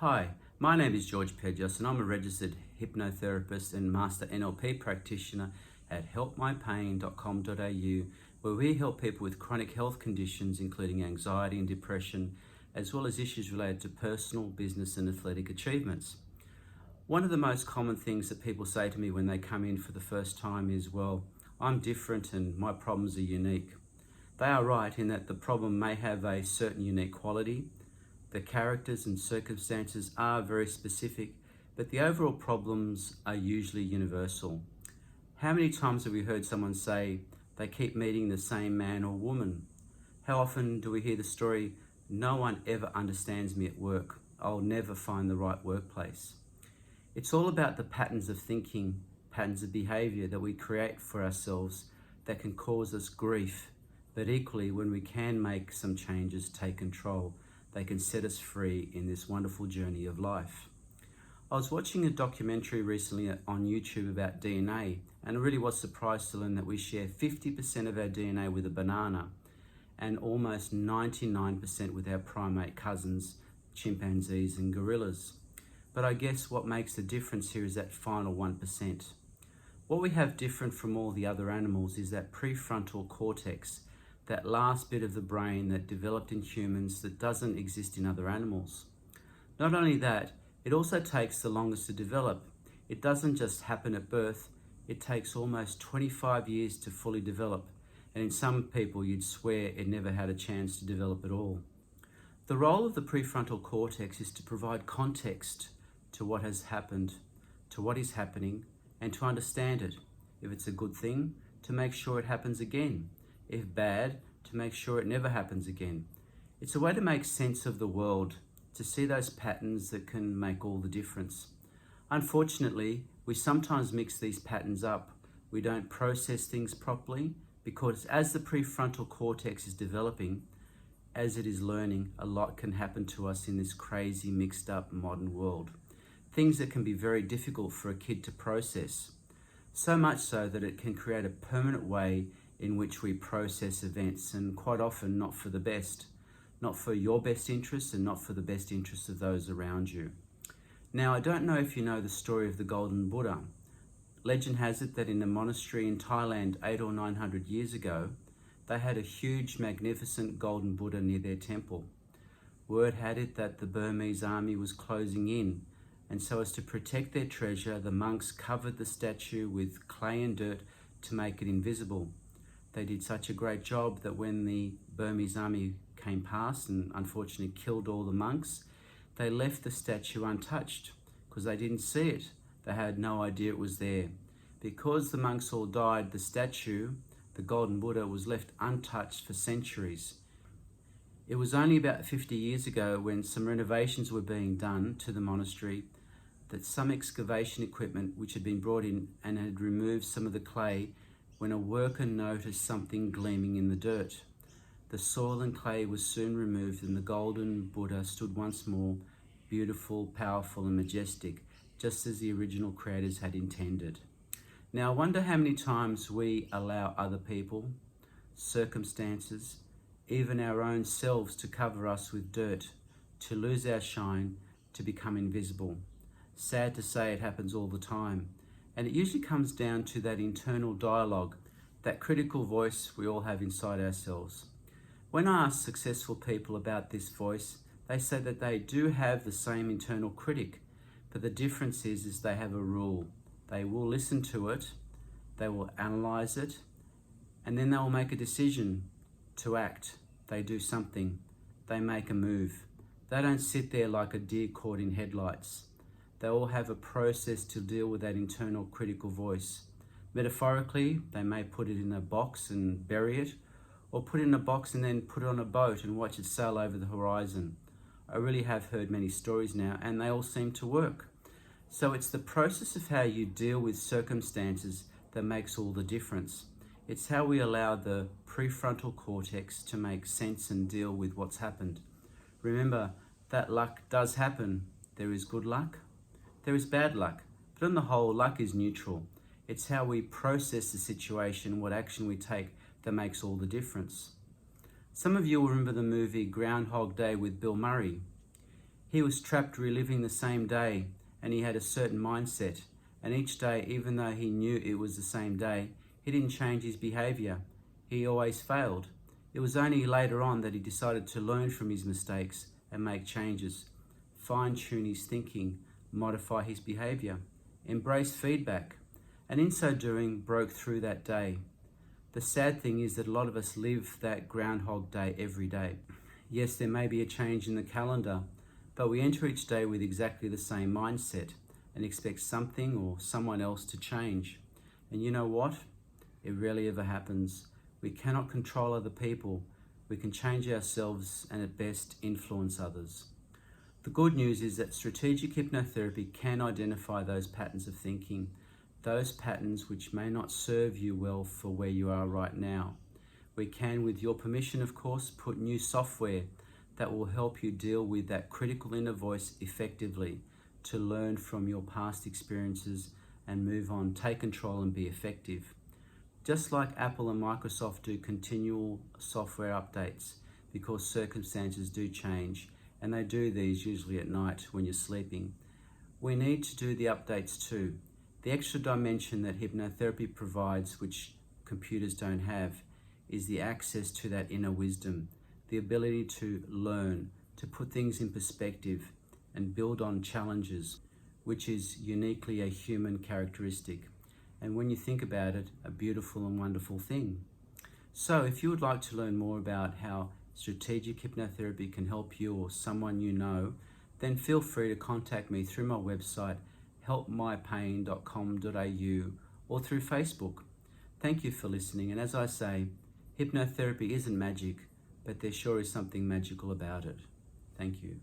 Hi, my name is George Pedros and I'm a registered hypnotherapist and master NLP practitioner at helpmypain.com.au, where we help people with chronic health conditions including anxiety and depression, as well as issues related to personal, business and athletic achievements. One of the most common things that people say to me when they come in for the first time is, well, I'm different and my problems are unique. They are right in that the problem may have a certain unique quality. The characters and circumstances are very specific, but the overall problems are usually universal. How many times have we heard someone say they keep meeting the same man or woman? How often do we hear the story, no one ever understands me at work, I'll never find the right workplace? It's all about the patterns of thinking, patterns of behavior that we create for ourselves that can cause us grief, but equally when we can make some changes, take control, they can set us free in this wonderful journey of life. I was watching a documentary recently on YouTube about DNA, and I really was surprised to learn that we share 50% of our DNA with a banana and almost 99% with our primate cousins, chimpanzees and gorillas. But I guess what makes the difference here is that final 1%. What we have different from all the other animals is that prefrontal cortex, that last bit of the brain that developed in humans that doesn't exist in other animals. Not only that, it also takes the longest to develop. It doesn't just happen at birth, it takes almost 25 years to fully develop, and in some people you'd swear it never had a chance to develop at all. The role of the prefrontal cortex is to provide context to what has happened, to what is happening, and to understand it. If it's a good thing, to make sure it happens again. If bad, to make sure it never happens again. It's a way to make sense of the world, to see those patterns that can make all the difference. Unfortunately, we sometimes mix these patterns up. We don't process things properly because as the prefrontal cortex is developing, as it is learning, a lot can happen to us in this crazy, mixed up modern world. Things that can be very difficult for a kid to process. So much so that it can create a permanent way in which we process events, and quite often not for the best, not for your best interests and not for the best interests of those around you. Now, I don't know if you know the story of the Golden Buddha. Legend has it that in a monastery in Thailand 800 or 900 years ago, they had a huge, magnificent Golden Buddha near their temple. Word had it that the Burmese army was closing in, and so as to protect their treasure, the monks covered the statue with clay and dirt to make it invisible. They did such a great job that when the Burmese army came past and unfortunately killed all the monks, they left the statue untouched because they didn't see it. They had no idea it was there. Because the monks all died, the statue, the Golden Buddha, was left untouched for centuries. It was only about 50 years ago, when some renovations were being done to the monastery, that some excavation equipment which had been brought in and had removed some of the clay, when a worker noticed something gleaming in the dirt. The soil and clay was soon removed and the Golden Buddha stood once more, beautiful, powerful and majestic, just as the original creators had intended. Now I wonder how many times we allow other people, circumstances, even our own selves to cover us with dirt, to lose our shine, to become invisible. Sad to say, it happens all the time. And it usually comes down to that internal dialogue, that critical voice we all have inside ourselves. When I ask successful people about this voice, they say that they do have the same internal critic, but the difference is they have a rule. They will listen to it, they will analyze it, and then they will make a decision to act. They do something, they make a move. They don't sit there like a deer caught in headlights. They all have a process to deal with that internal critical voice. Metaphorically, they may put it in a box and bury it, or put it in a box and then put it on a boat and watch it sail over the horizon. I really have heard many stories now, and they all seem to work. So it's the process of how you deal with circumstances that makes all the difference. It's how we allow the prefrontal cortex to make sense and deal with what's happened. Remember, that luck does happen. There is good luck, there is bad luck, but on the whole, luck is neutral. It's how we process the situation, what action we take, that makes all the difference. Some of you will remember the movie Groundhog Day with Bill Murray. He was trapped reliving the same day, and he had a certain mindset. And each day, even though he knew it was the same day, he didn't change his behavior. He always failed. It was only later on that he decided to learn from his mistakes and make changes, fine-tune his thinking, modify his behavior, embrace feedback, and in so doing, broke through that day. The sad thing is that a lot of us live that Groundhog Day every day. Yes, there may be a change in the calendar, but we enter each day with exactly the same mindset and expect something or someone else to change. And you know what? It rarely ever happens. We cannot control other people. We can change ourselves and at best influence others. The good news is that strategic hypnotherapy can identify those patterns of thinking, those patterns which may not serve you well for where you are right now. We can, with your permission of course, put new software that will help you deal with that critical inner voice effectively, to learn from your past experiences and move on, take control and be effective. Just like Apple and Microsoft do continual software updates, because circumstances do change, and they do these usually at night when you're sleeping. We need to do the updates too. The extra dimension that hypnotherapy provides, which computers don't have, is the access to that inner wisdom, the ability to learn, to put things in perspective and build on challenges, which is uniquely a human characteristic. And when you think about it, a beautiful and wonderful thing. So if you would like to learn more about how strategic hypnotherapy can help you or someone you know, then feel free to contact me through my website, helpmypain.com.au, or through Facebook. Thank you for listening, and as I say, hypnotherapy isn't magic, but there sure is something magical about it. Thank you.